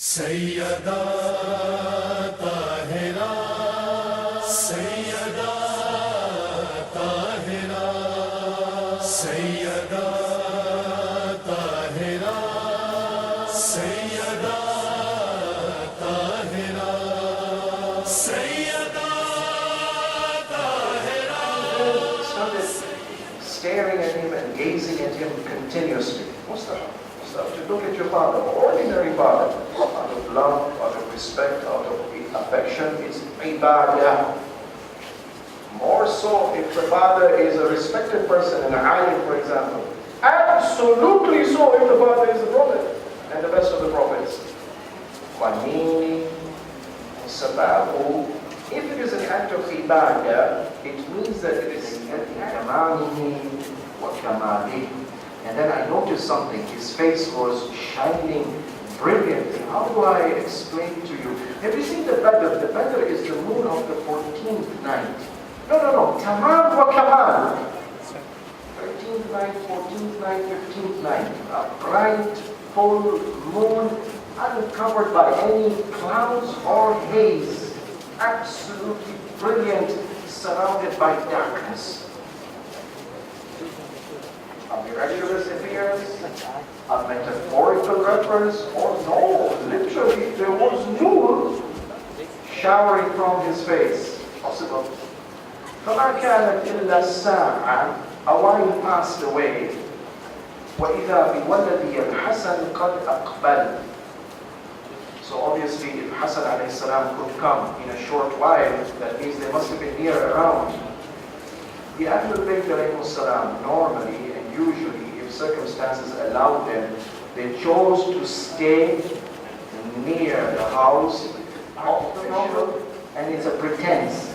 Sayyada Tahira, Sayyada Tahira, Sayyada Tahira, Sayyada Tahira, Sayyada Tahira. Started staring at him and gazing at him continuously. Mustafa, to look at your father, ordinary father, out of love, out of respect, out of affection, it's ibadah. More so if the father is a respected person, an alim, for example. Absolutely so if the father is a prophet and the best of the prophets. Qanini, sabahu. If it is an act of ibadah, it means that it is kamalihi wa kamalihi. And then I noticed something. His face was shining brilliantly. How do I explain to you? Have you seen the Badr? The Badr is the moon of the 14th night. No. Tamam wa kamal. 13th night, 14th night, 15th night. A bright, full moon, uncovered by any clouds or haze. Absolutely brilliant, surrounded by darkness. A miraculous appearance, a metaphorical reference, or no, literally there was nur showering from his face. Possible. فَمَا كَانَتْ إِلَّا السَّاعَةِ. A while passed away. وَإِذَا بِوَلَدِيَ الْحَسَنِ قَدْ أَقْبَلَ. So obviously if Hassan alayhi salam could come in a short while, that means they must have been near around. The Ahlul Bayt alayhi salam normally and usually, if circumstances allowed them, they chose to stay near the house of the Prophet, and it's a pretense.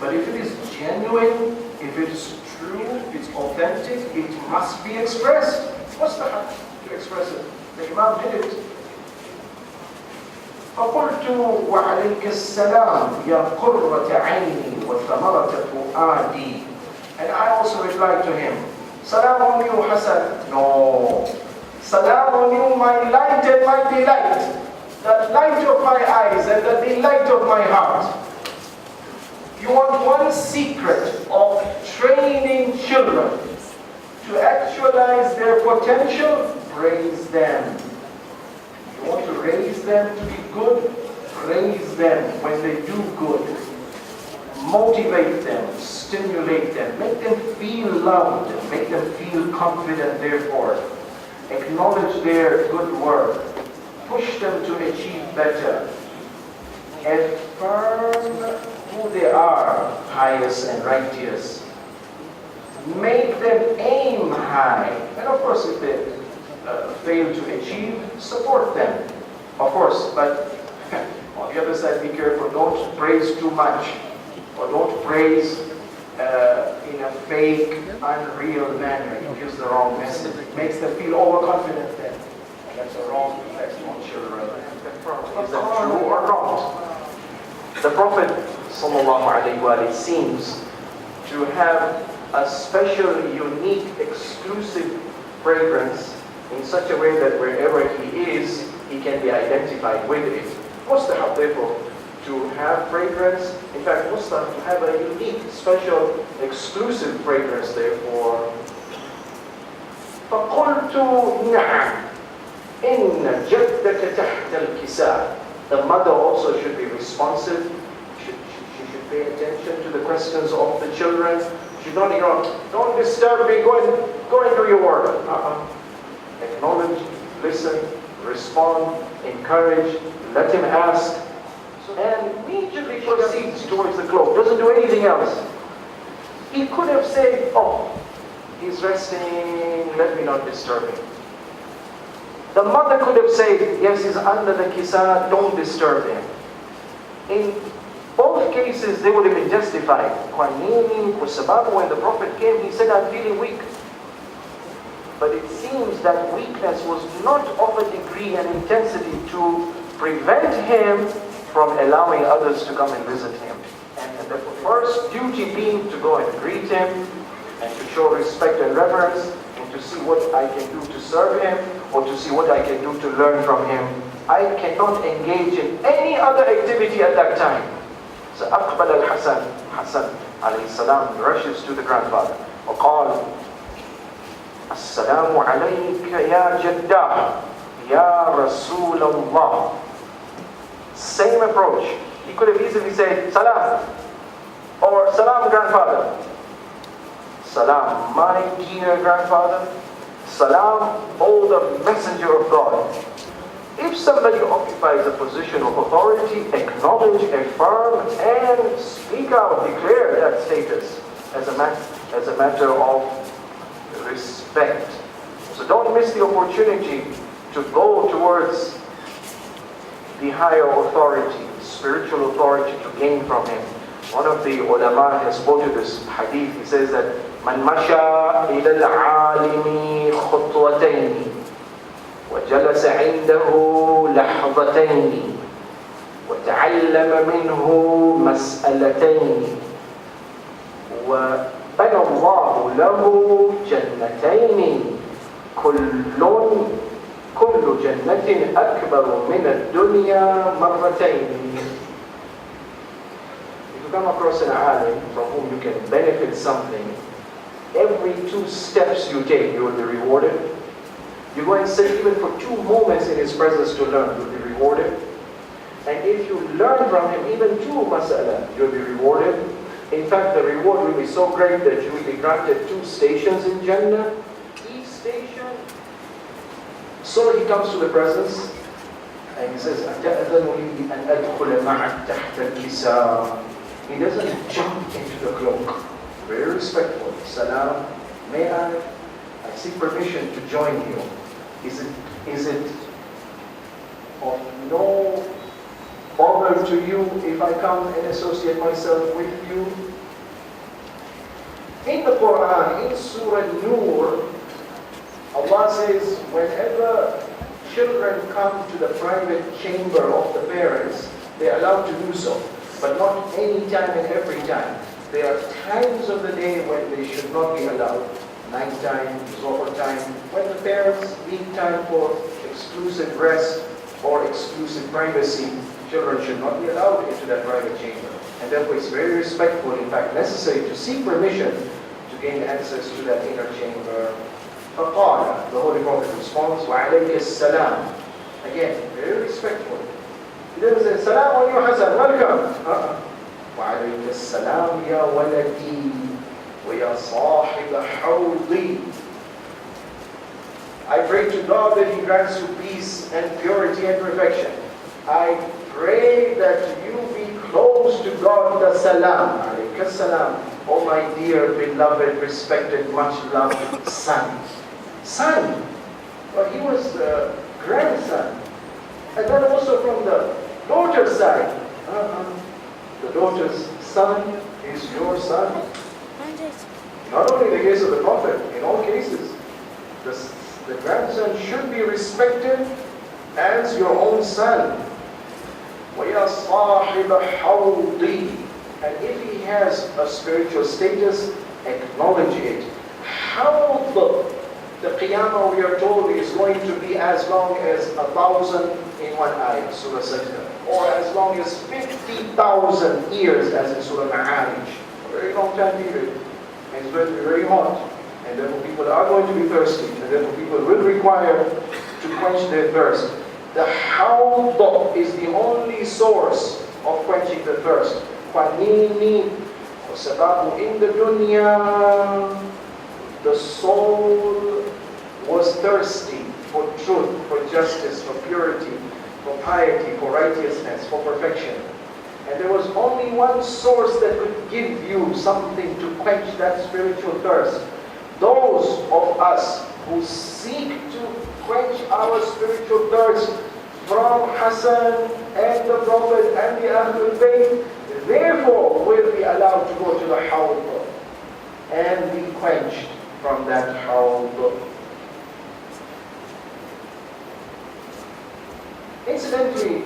But if it is genuine, if it is true, it's authentic, it must be expressed. What's the haq to express it? The Imam did it. فقلت وعليك السلام يا قرة عيني وثمرة فؤادي. And I also replied to him, Salam on you, Hassan. No. Salam on you, my light and my delight. The light of my eyes and the delight of my heart. You want one secret of training children to actualize their potential? Praise them. You want to raise them to be good? Praise them when they do good. Motivate them, stimulate them, make them feel loved, make them feel confident therefore. Acknowledge their good work, push them to achieve better. Affirm who they are, pious and righteous. Make them aim high. And of course if they fail to achieve, support them. Of course, but on the other side, be careful, don't praise too much. Or don't praise in a fake, unreal manner. You use the wrong message. It makes them feel overconfident then. And that's a wrong effect on children. Is that true or not? The Prophet ﷺ seems to have a special, unique, exclusive fragrance in such a way that wherever he is, he can be identified with it. Mustahab, therefore, to have fragrance, in fact, Muslim to have a unique, special, exclusive fragrance, therefore. فَقُلْتُ نَعَمْ إِنَّ جَدَّكَ تَحْتَ الْكِسَاءِ. The mother also should be responsive. She should pay attention to the questions of the children. She should not, don't disturb me, go and do your work. Acknowledge, listen, respond, encourage, let him ask, and immediately proceeds towards the cloak. Doesn't do anything else. He could have said, oh, he's resting, let me not disturb him. The mother could have said, yes, he's under the kisa, don't disturb him. In both cases, they would have been justified. When the Prophet came, he said, I'm feeling weak. But it seems that weakness was not of a degree and intensity to prevent him from allowing others to come and visit him. And the first duty being to go and greet him and to show respect and reverence and to see what I can do to serve him or to see what I can do to learn from him. I cannot engage in any other activity at that time. So أقبل الحسن, Hassan alayhi salam rushes to the grandfather. وقال السلام عليك يا جداه يا رسول الله. Same approach. He could have easily said Salam or Salam grandfather. Salam, my dear grandfather. Salam, O the messenger of God. If somebody occupies a position of authority, acknowledge, affirm, and speak out, declare that status as a matter of respect. So don't miss the opportunity to go towards the higher authority, spiritual authority, to gain from him. One of the ulama has quoted this hadith. He says that من مشى إلى العالم خطوتين وجلس عنده لحظتين وتعلم منه مسألتين وبنى الله له جنتين كل جنة أكبر من الدنيا مرتين. If you come across an alim from whom you can benefit something, every 2 steps you take, you will be rewarded. You go and sit even for 2 moments in his presence to learn, you'll be rewarded. And if you learn from him even 2 mas'ala, you'll be rewarded. In fact, the reward will be so great that you will be granted 2 stations in Jannah. Each station. So he comes to the presence and he says, أَتَأْذَنُ لِي أَنْ أَدْخُلَ مَعَكَ تَحْتَ الْكِسَاءِ. He doesn't jump into the cloak. Very respectful. Salam, may I seek permission to join you? Is it of no bother to you if I come and associate myself with you? In the Quran, in Surah Nur, Allah says, whenever children come to the private chamber of the parents, they are allowed to do so, but not any time and every time. There are times of the day when they should not be allowed. Night time, Zohar time, when the parents need time for exclusive rest or exclusive privacy, children should not be allowed into that private chamber. And therefore it's very respectful, in fact necessary, to seek permission to gain access to that inner chamber. فَقَالَ, the Holy Prophet responds, وَعَلَيْكَ السَّلَامِ. Again, very respectful. He doesn't say, Salam on you, Hassan, welcome. وعليك السلام يا ولدي ويا صاحب حوضي. I pray to God that He grants you peace and purity and perfection. I pray that you be close to God, the Salam. Alayka Salam. Oh my dear, beloved, respected, much loved son. Son. But he was the grandson. And then also from the daughter's side. The daughter's son is your son. Not only in the case of the Prophet, in all cases, the grandson should be respected as your own son. وَيَا صَاحِبَ حَوْضِي. And if he has a spiritual status, acknowledge it. How the Qiyamah, we are told, is going to be as long as 1,000 in one ayah, Surah Sajdah, or as long as 50,000 years, as in Surah Ma'arij. A very long time period. And it's going to be very hot. And therefore people are going to be thirsty. And therefore people will require to quench their thirst. The hawd is the only source of quenching the thirst. Qanini, sababu in the dunya, the soul was thirsty for truth, for justice, for purity, for piety, for righteousness, for perfection. And there was only one source that could give you something to quench that spiritual thirst. Those of us who seek to quench our spiritual thirst from Hassan and the Prophet and the Ahlul Bayt, therefore will be allowed to go to the hawd and be quenched from that hawd. Incidentally,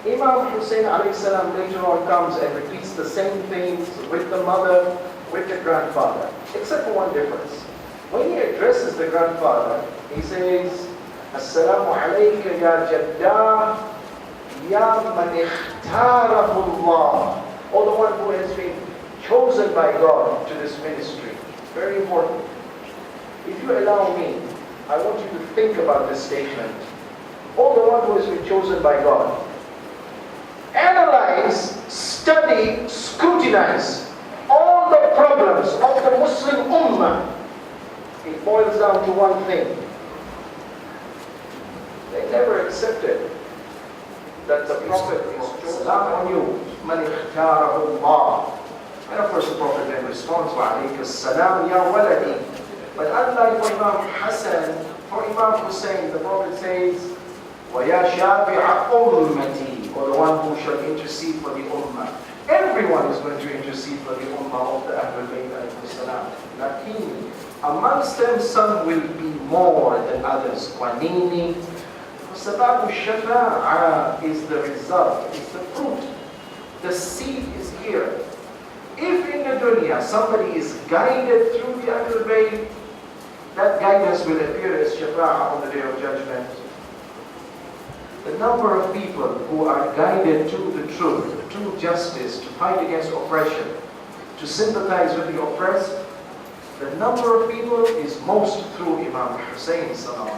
Imam Hussein alayhi salam later on comes and repeats the same things with the mother, with the grandfather, except for one difference. When he addresses the grandfather, he says, Assalamu alayka ya jaddah, ya man ikhtarahu Allah. Or the one who has been chosen by God to this ministry. Very important. If you allow me, I want you to think about this statement. Or the one who has been chosen by God. Analyze, study, scrutinize all the problems of the Muslim Ummah. It boils down to one thing. They never accepted that the Prophet is Salam on you, man ikhtarahu Allah. And of course the Prophet then responds, wa alayka salam ya waladi. But unlike for Imam Hassan, for Imam Hussein, the Prophet says, wa ya shafi'a ummati, or the one who shall intercede for the Ummah. Everyone is going to intercede for the Ummah of the Ahlul Bayt alayhi salam. Lakin, amongst them some will be more than others. Qanini. Sababu shafa'a is the result, is the fruit. The seed is here. If in the dunya somebody is guided through the Ahlul Bayt, that guidance will appear as shafa'a on the Day of Judgment. The number of people who are guided to the truth, to justice, to fight against oppression, to sympathize with the oppressed, the number of people is most through Imam Hussein Salam.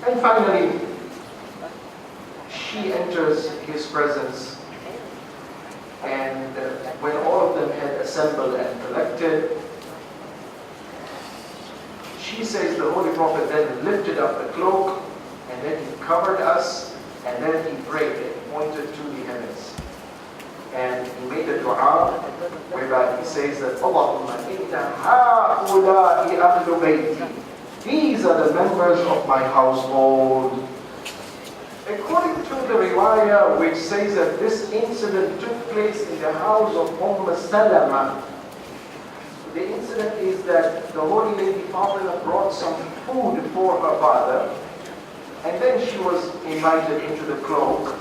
And finally, she enters his presence, and when all of them had assembled and collected, she says the Holy Prophet then lifted up the cloak, and then he covered us, and then he prayed and pointed to the heavens. And he made a dua whereby he says that Allahumma inna ha'ula'i ahlu bayti. These are the members of my household. According to the riwayah which says that this incident took place in the house of Salam, the incident is that the Holy Lady Fatema brought some food for her father, and then she was invited into the cloak.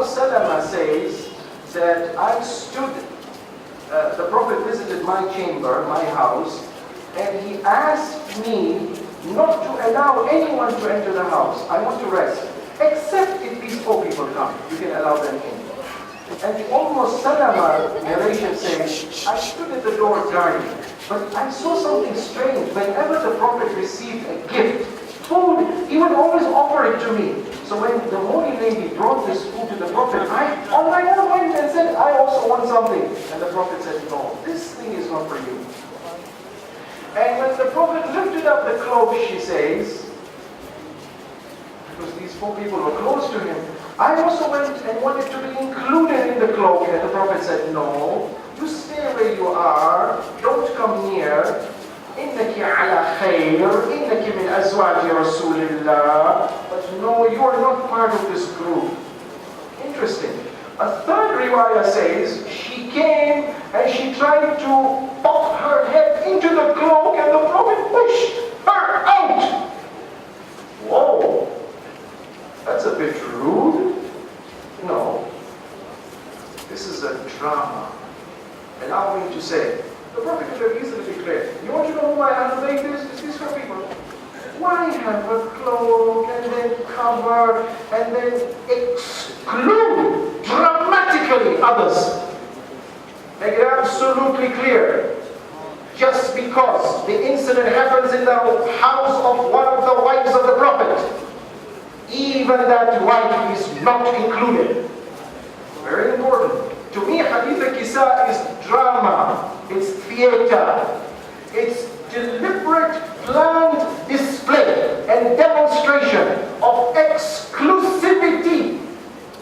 Salama says that I stood, the Prophet visited my chamber, my house, and he asked me not to allow anyone to enter the house. I want to rest, except if these four people come. You can allow them in. And Salama narration says, I stood at the door guarding, but I saw something strange. Whenever the Prophet received a gift, food, he would always offer it to me. So when the Holy Lady brought this food to the Prophet, I on my own went and said, I also want something. And the Prophet said, no, this thing is not for you. And when the Prophet lifted up the cloak, she says, because these four people were close to him, I also went and wanted to be included in the cloak. And the Prophet said, no, you stay where you are, don't come near. إِنَّكِ عَلَى خَيْرٍ إِنَّكِ مِنْ أَزْوَاجِ رَسُولِ اللَّهِ. But no, you are not part of this group. Interesting. A third riwayah says, she came and she tried to pop her head into the cloak and the Prophet pushed her out. Whoa, that's a bit rude. No, this is a drama. Allow me to say, the Prophet could have easily declared, you want to know who my Ahlul Bayt is? Is this for people? Why have a cloak and then cover and then exclude dramatically others? Make it absolutely clear. Just because the incident happens in the house of one of the wives of the Prophet, even that wife is not included. Very important. To me, Hadith al-Kisa is drama. It's theater. It's deliberate, planned display and demonstration of exclusivity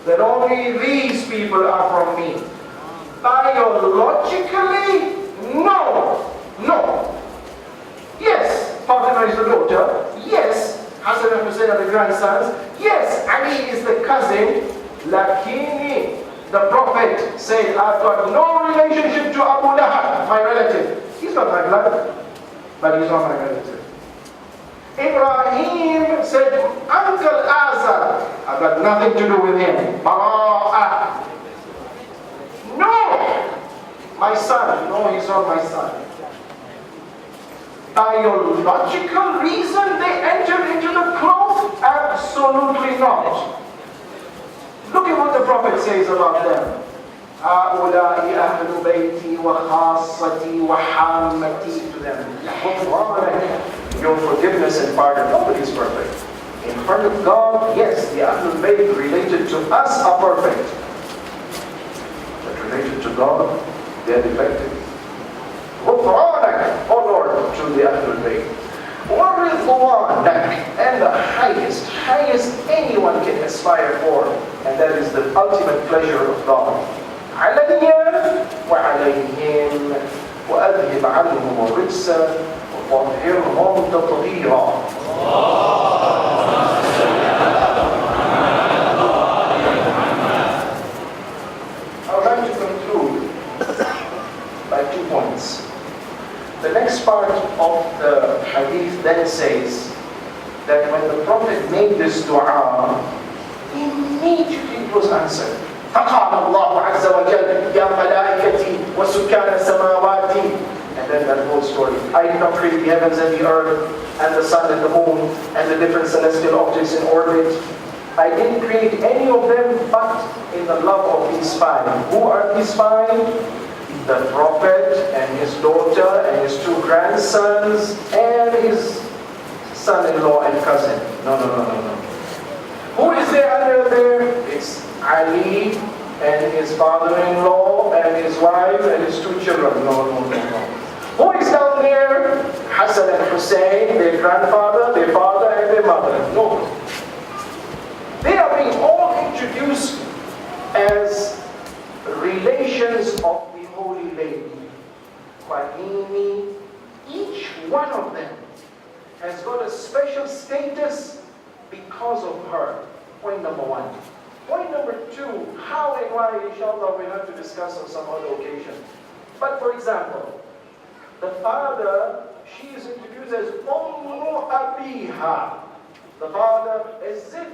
that only these people are from me. Biologically, no. No. Yes, Fatema is the daughter. Yes, Hassan and Hussein are the grandsons. Yes, Ali is the cousin. Lakini, the Prophet said, I've got no relationship to Abu Lahab, my relative. He's not my blood, but he's not my relative. Ibrahim said, Uncle Azar, I've got nothing to do with him. Bara'ah. No! My son. No, he's not my son. Biological reason they entered into the cloth? Absolutely not. Look at what the Prophet says about them. هؤلاء أهل بيتي وخاصتي وحامتي, to them. Your forgiveness and pardon. Nobody is perfect. In front of God, yes, the Ahlul Bayt related to us are perfect. But related to God, they are defective. غفرانك, O Lord, to the Ahlul Bayt. وَرِضْوَانَك, and the highest anyone can aspire for, and that is the ultimate pleasure of God. عَلَيَّ وَعَلَيْهِمْ وَأَذْهِبْ عَنْهُمُ الرِّجْسَ وَطَهِّرْهُمْ تَطْهِيرًا. I would like to conclude by 2 points. The next part of the hadith then says that when the Prophet made this dua, immediately it was answered. فَقَالَ اللَّهُ عَزَّ وَجَلَّ يَا مَلَائِكَتِي وَسُكَّانَ سَمَاوَاتِي. And then that whole story. I did not create the heavens and the earth and the sun and the moon and the different celestial objects in orbit. I didn't create any of them but in the love of these 5. Who are these 5? The Prophet and his daughter and his 2 grandsons and his son-in-law and cousin. No. Who is there under there? It's Ali and his father-in-law and his wife and his 2 children. No. Who is down there? Hassan and Hussein, their grandfather, their father and their mother. No. They are being all introduced as relations of the Holy Lady. Fahimi, each one of them has got a special status because of her. Point number 1. Point number 2, how and why, inshallah, we'll have to discuss on some other occasion. But for example, the father, she is introduced as Ummu Abiha. The father, as if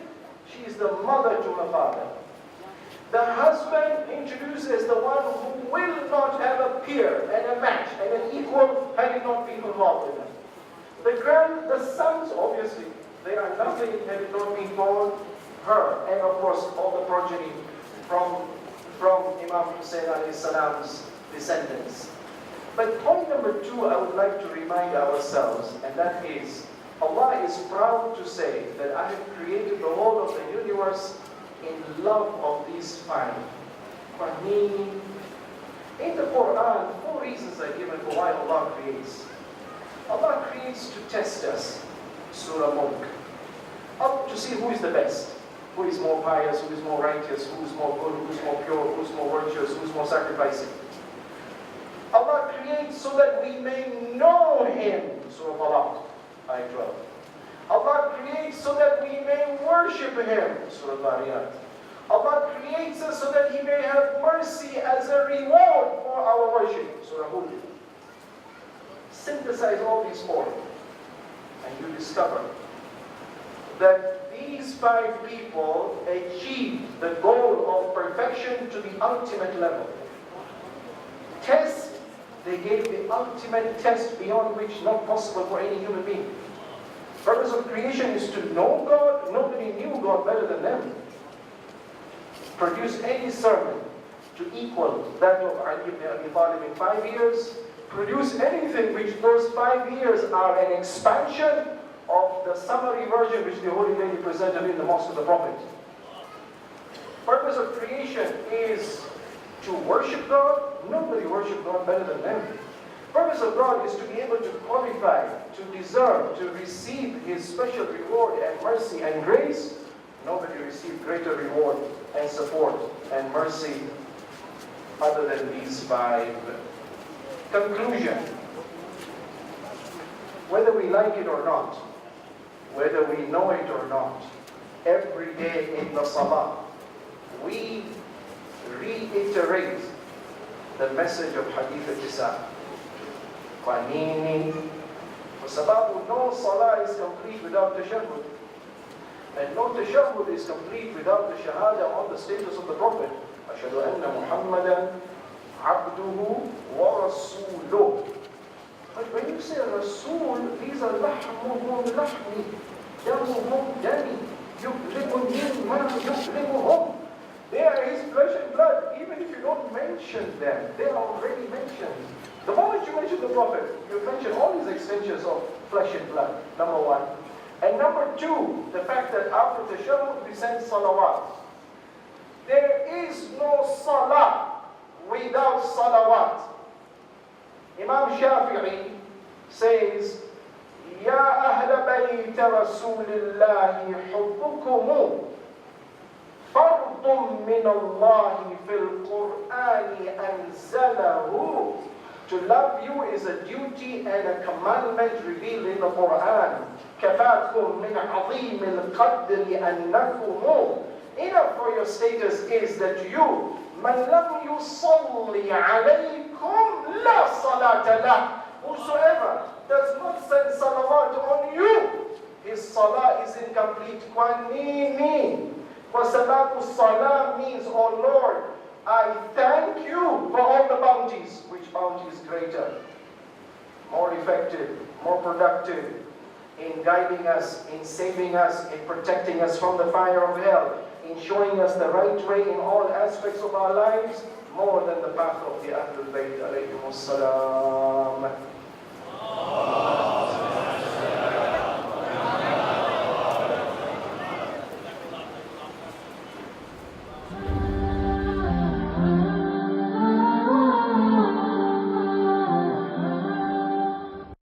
she is the mother to her father. The husband introduced as the one who will not have a peer and a match and an equal had it not been involved with them. The sons, obviously, they are nothing had it not been for her. And of course, all the progeny from Imam Hussein alayhi salam's descendants. But point number 2, I would like to remind ourselves, and that is, Allah is proud to say that I have created the whole of the universe in love of these 5. For me, in the Quran, 4 reasons are given for why Allah creates. Allah creates to test us, Surah Mulk, to see who is the best, who is more pious, who is more righteous, who is more good, who is more pure, who is more virtuous, who is more sacrificing. Allah creates so that we may know Him, Surah Viladat, ayah 12. Allah creates so that we may worship Him, Surah Al-Dariyat. Allah creates us so that He may have mercy as a reward for our worship, Surah Hud. Synthesize all these 4, and you discover that these 5 people achieved the goal of perfection to the ultimate level. Test, they gave the ultimate test beyond which not possible for any human being. Purpose of creation is to know God. Nobody knew God better than them. Produce any sermon to equal that of Ali ibn Abi Talib in 5 years. Produce anything which those 5 years are an expansion of the summary version which the Holy Lady presented in the Mosque of the Prophet. Purpose of creation is to worship God. Nobody worships God better than them. Purpose of God is to be able to qualify, to deserve, to receive His special reward and mercy and grace. Nobody received greater reward and support and mercy other than these 5. Conclusion. Whether we like it or not, whether we know it or not, every day in the Salah, we reiterate the message of Hadith al-Tisa. Qanini. No Salah is complete without tashahhud. And no tashahhud is complete without the shahada on the status of the Prophet. Ashhadu anna Muhammadan عبده ورسوله. But when you say Rasul, these are لحمهم لحمي دمهم دمي يبلغني ما يبلغهم. They are his flesh and blood. Even if you don't mention them, they are already mentioned. The moment you mention the Prophet, you mention all these extensions of flesh and blood, number one. And number two, the fact that after tashahhud we send salawat. There is no salah without salawat. Imam Shafi'i says, Ya ahla bayt Rasulillahi hubbukumu fardun min Allahi fil Qur'ani anzalahu. To love you is a duty and a commandment revealed in the Quran. كَفَاتْكُمْ مِنْ عَظِيمِ الْقَدْرِ أَنَّكُمُ. Enough for your status is that you, مَنْ لَمْ يُصَلِّ عَلَيْكُمْ لَا صَلَاةَ لَهُ. Whosoever does not send salawat on you, his salah is incomplete. Qanini. وَسَلَاتُ Salam means, oh Lord, I thank you for all the bounties. Which bounty is greater, more effective, more productive in guiding us, in saving us, in protecting us from the fire of hell, in showing us the right way in all aspects of our lives, more than the path of the Ahlul Bayt alayhimus salam.